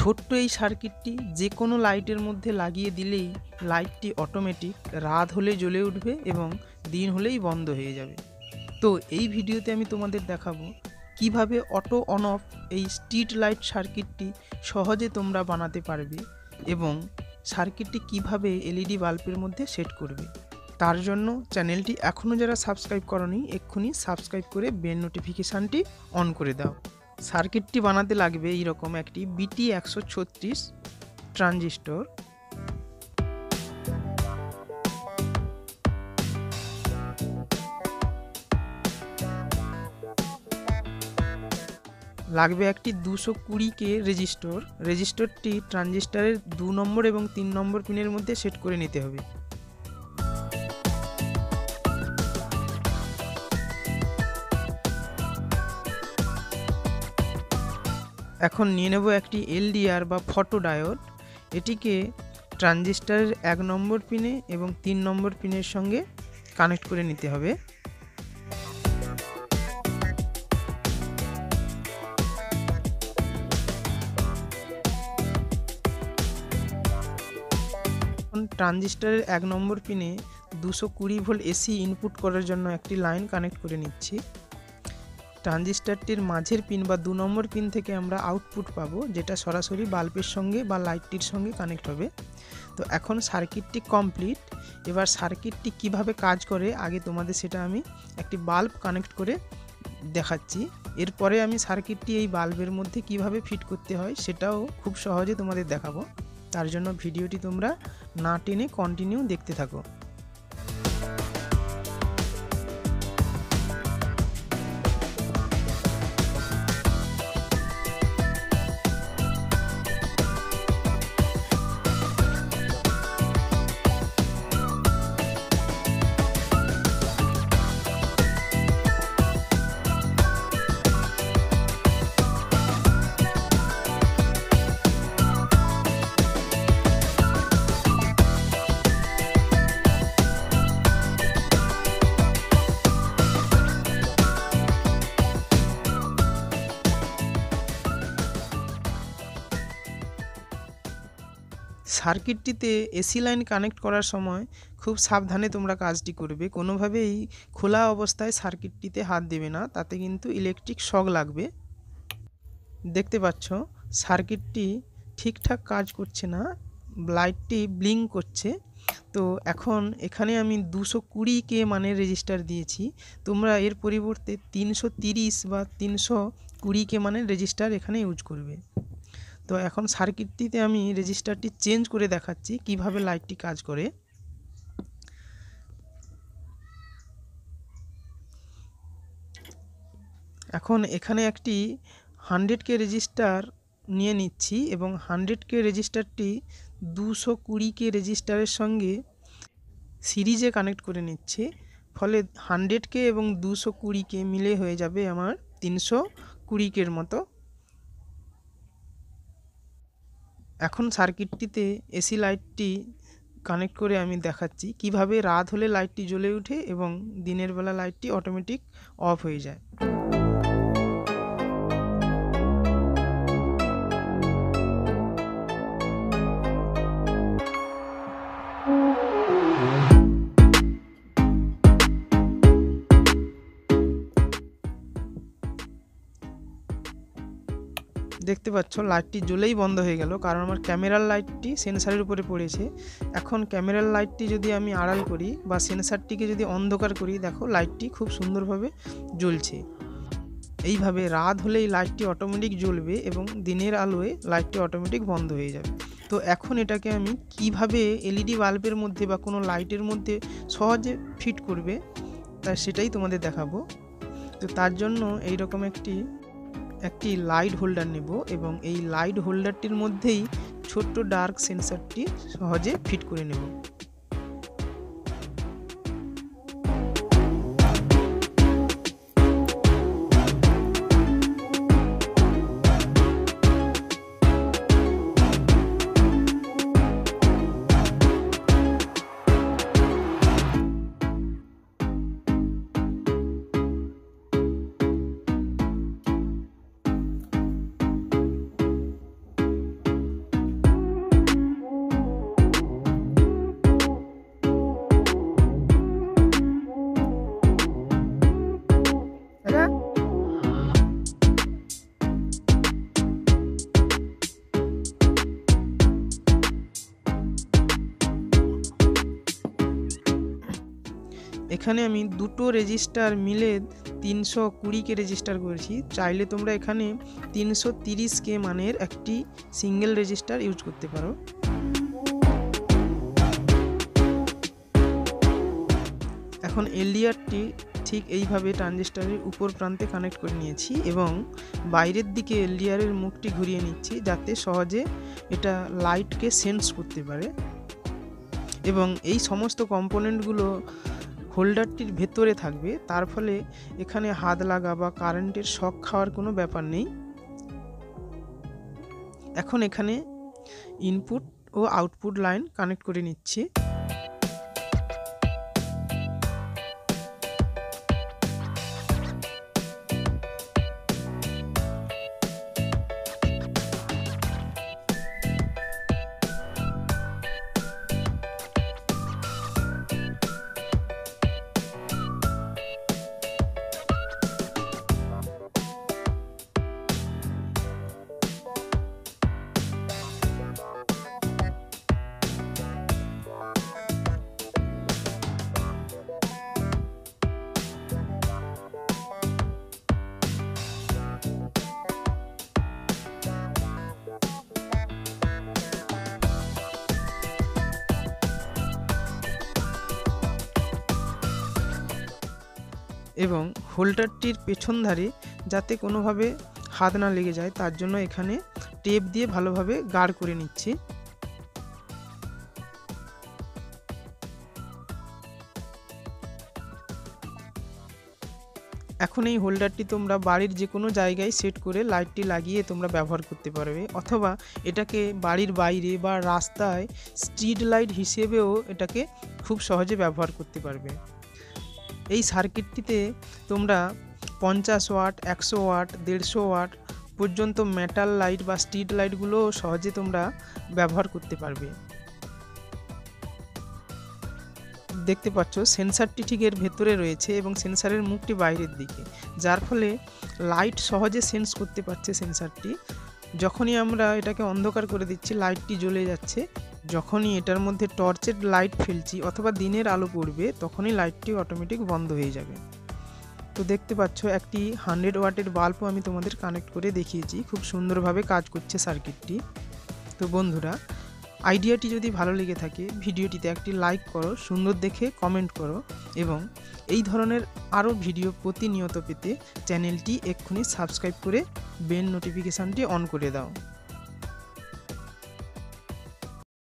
ছোট্ট এই সার্কিটটি যে কোনো লাইটের মধ্যে লাগিয়ে দিলেই লাইটটি অটোমেটিক রাত হলে জ্বলে উঠবে এবং দিন হলেই বন্ধ হয়ে যাবে। তো এই ভিডিওতে আমি তোমাদের দেখাবো কিভাবে অটো অন অফ এই স্ট্রিট লাইট সার্কিটটি সহজে তোমরা বানাতে পারবে এবং সার্কিটটি কিভাবে এলইডি বাল্বের মধ্যে সেট করবে। তার জন্য চ্যানেলটি এখনও যারা সাবস্ক্রাইব করনি এক্ষুনি সাবস্ক্রাইব করে বেল নোটিফিকেশানটি অন করে দাও। সার্কিটটি বানাতে লাগবে এইরকম একটি BT136 ট্রানজিস্টর, লাগবে একটি 220K রেজিস্টরটি ট্রানজিস্টরের 2 নম্বর এবং 3 নম্বর পিনের মধ্যে সেট করে নিতে হবে। এখন নিয়ে নেব একটি LDR বা ফটো ডায়োড। এটিকে ট্রানজিস্টরের 1 নম্বর পিনে এবং 3 নম্বর পিনের সঙ্গে কানেক্ট করে নিতে হবে। ট্রানজিস্টরের 1 নম্বর পিনে 220 ভোল্ট এসি ইনপুট করার জন্য একটি লাইন কানেক্ট করে নিচ্ছি। ট্রানজিস্টরটির মাঝের পিন বা 2 নম্বর পিন থেকে আমরা আউটপুট পাবো, যেটা সরাসরি বাল্বের সঙ্গে বা লাইটটির সঙ্গে কানেক্ট হবে। তো এখন সার্কিটটি কমপ্লিট। এবার সার্কিটটি কিভাবে কাজ করে আগে তোমাদের সেটা আমি একটি বাল্ব কানেক্ট করে দেখাচ্ছি। এরপরে আমি সার্কিটটি এই বাল্বের মধ্যে কিভাবে ফিট করতে হয় সেটাও খুব সহজে তোমাদের দেখাবো। তার জন্য ভিডিওটি তোমরা না টেনে কন্টিনিউ দেখতে থাকো। সার্কিটটিতে এসি লাইন কানেক্ট করার সময় খুব সাবধানে তোমরা কাজটি করবে। কোনোভাবেই খোলা অবস্থায় সার্কিটটিতে হাত দেবে না, তাতে কিন্তু ইলেকট্রিক শক লাগবে। দেখতে পাচ্ছ সার্কিটটি ঠিকঠাক কাজ করছে না, লাইটটি ব্লিঙ্ক করছে। তো এখন এখানে আমি 220K মানের রেজিস্টার দিয়েছি, তোমরা এর পরিবর্তে 330 বা 320K মানের রেজিস্টার এখানে ইউজ করবে। তো এখন সার্কিটটিতে আমি রেজিস্টারটি চেঞ্জ করে দেখাচ্ছি কিভাবে লাইটটি কাজ করে। এখন এখানে একটি 100K রেজিস্টার নিয়ে নিচ্ছি এবং 100K রেজিস্টারটি 220K রেজিস্টারের সঙ্গে সিরিজে কানেক্ট করে নিচ্ছি। ফলে 100K এবং 220K মিলে হয়ে যাবে আমার 320K মতো। এখন সার্কিটটিতে এসি লাইটটি কানেক্ট করে আমি দেখাচ্ছি কিভাবে রাত হলে লাইটটি জ্বলে ওঠে এবং দিনের বেলা লাইটটি অটোমেটিক অফ হয়ে যায়। দেখতে পাচ্ছ লাইটটি জ্বলেই বন্ধ হয়ে গেল, কারণ আমার ক্যামেরার লাইটটি সেন্সারের উপরে পড়েছে। এখন ক্যামেরার লাইটটি যদি আমি আড়াল করি বা সেন্সারটিকে যদি অন্ধকার করি, দেখো লাইটটি খুব সুন্দরভাবে জ্বলছে। এইভাবে রাত হলেই লাইটটি অটোমেটিক জ্বলবে এবং দিনের আলোয় লাইটটি অটোমেটিক বন্ধ হয়ে যাবে। তো এখন এটাকে আমি কিভাবে এলইডি বাল্বের মধ্যে বা কোনো লাইটের মধ্যে সহজে ফিট করবে তা সেটাই তোমাদের দেখাবো। তো তার জন্য এইরকম একটি লাইট হোল্ডার নেব এবং এই লাইট হোল্ডারটির মধ্যেই ছোট্ট ডার্ক সেন্সরটি সহজে ফিট করে নেব। এখানে আমি দুটো রেজিস্টার মিলে 320K রেজিস্টার করেছি। চাইলে তোমরা এখানে 330K মানের একটি সিঙ্গেল রেজিস্টার ইউজ করতে পারো। এখন এলডিআরটি ঠিক এইভাবে ট্রানজিস্টরের উপর প্রান্তে কানেক্ট করে নিয়েছি এবং বাইরের দিকে এলডিআরের মুখটি ঘুরিয়ে নিচ্ছি, যাতে সহজে এটা লাইটকে সেন্স করতে পারে। এবং এই সমস্ত কম্পোনেন্টগুলো হোল্ডারটির ভেতরে থাকবে, তার ফলে এখানে হাত লাগা বা কারেন্টের শক খাওয়ার কোনো ব্যাপার নেই। এখন এখানে ইনপুট ও আউটপুট লাইন কানেক্ট করে নিচ্ছি। এবং হোল্ডারটির পেছন ধারে যাতে কোনোভাবে হাত না লেগে যায়, তার জন্য এখানে টেপ দিয়ে ভালোভাবে গার্ড করে নিচ্ছি। এখন এই হোল্ডারটি তোমরা বাড়ির যে কোনো জায়গায় সেট করে লাইটটি লাগিয়ে তোমরা ব্যবহার করতে পারবে, অথবা এটাকে বাড়ির বাইরে বা রাস্তায় স্ট্রিট লাইট হিসেবেও এটাকে খুব সহজে ব্যবহার করতে পারবে। এই সার্কিটটিতে তোমরা 50 ওয়াট, 100 ওয়াট, 150 ওয়াট পর্যন্ত মেটাল লাইট বা স্ট্রিট লাইটগুলো সহজে তোমরা ব্যবহার করতে পারবে। দেখতে পাচ্ছ সেন্সারটি ঠিক এর ভেতরে রয়েছে এবং সেন্সারের মুখটি বাইরের দিকে, যার ফলে লাইট সহজে সেন্স করতে পারছে সেন্সারটি। যখনই আমরা এটাকে অন্ধকার করে দিচ্ছি লাইটটি জ্বলে যাচ্ছে, যখনই এটার মধ্যে টর্চের লাইট ফেলছি অথবা দিনের আলো পড়বে তখনই লাইটটি অটোমেটিক বন্ধ হয়ে যাবে। তো দেখতে পাচ্ছ একটি 100 ওয়াটের বাল্বও আমি তোমাদের কানেক্ট করে দেখিয়েছি, খুব সুন্দরভাবে কাজ করছে সার্কিটটি। তো বন্ধুরা, আইডিয়াটি যদি ভালো লেগে থাকে ভিডিওটিতে একটি লাইক করো, সুন্দর দেখে কমেন্ট করো এবং এই ধরনের আরও ভিডিও প্রতিনিয়ত পেতে চ্যানেলটি এক্ষুনি সাবস্ক্রাইব করে বেল নোটিফিকেশানটি অন করে দাও।